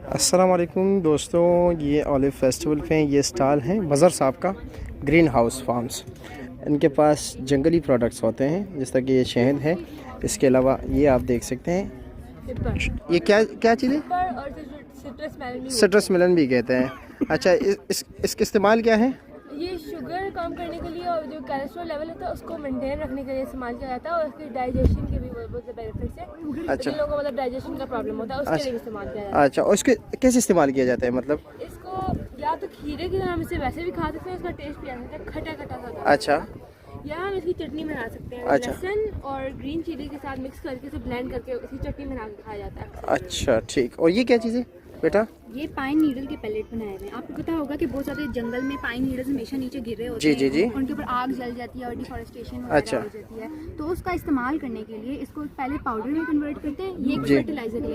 अस्सलाम वालेकुम दोस्तों, ये ऑलिव फेस्टिवल पे ये स्टॉल है मज़र साहब का ग्रीन हाउस फार्म्स। इनके पास जंगली प्रोडक्ट्स होते हैं, जिस तरह कि ये शहद है। इसके अलावा ये आप देख सकते हैं, ये क्या क्या चीज़ है? सिट्रस मेलन भी कहते हैं। अच्छा, इसका इस्तेमाल क्या है? ये शुगर कम करने के लिए और जो कोलेस्ट्रॉल लेवल होता है उसको मेंटेन रखने के लिए इस्तेमाल किया जाता है, और उसके डाइजेशन के भी बहुत से बेनिफिट्स हैं। अच्छा, जिन लोगों को मतलब डाइजेशन का प्रॉब्लम होता है उसके लिए इस्तेमाल किया जाता है। अच्छा, और इसके कैसे इस्तेमाल किया जाता है? मतलब इसको या तो खीरे की तरह हम इसे वैसे भी खा सकते हैं, इसका टेस्ट भी आ सकता है खटा खटा सा। अच्छा, या हम इसकी चटनी बना सकते हैं। अच्छा, लहसुन और ग्रीन चिली के साथ मिक्स करके इसे ब्लेंड करके इसकी चटनी बना के खाया जाता है। अच्छा, ठीक। और ये क्या चीज़ है बेटा? ये पाइन नीडल के पैलेट बनाए हुए हैं। आपको पता होगा कि बहुत सारे जंगल में पाइन नीडल्स हमेशा नीचे गिर रहे होते जी हैं। जी जी। उनके ऊपर आग जल जाती है और डिफॉरेस्टेशन अच्छा, हो जाती है। तो उसका इस्तेमाल करने के लिए इसको पहले पाउडर में कन्वर्ट करते हैं। ये एक जी। फर्टिलाइजर के लिए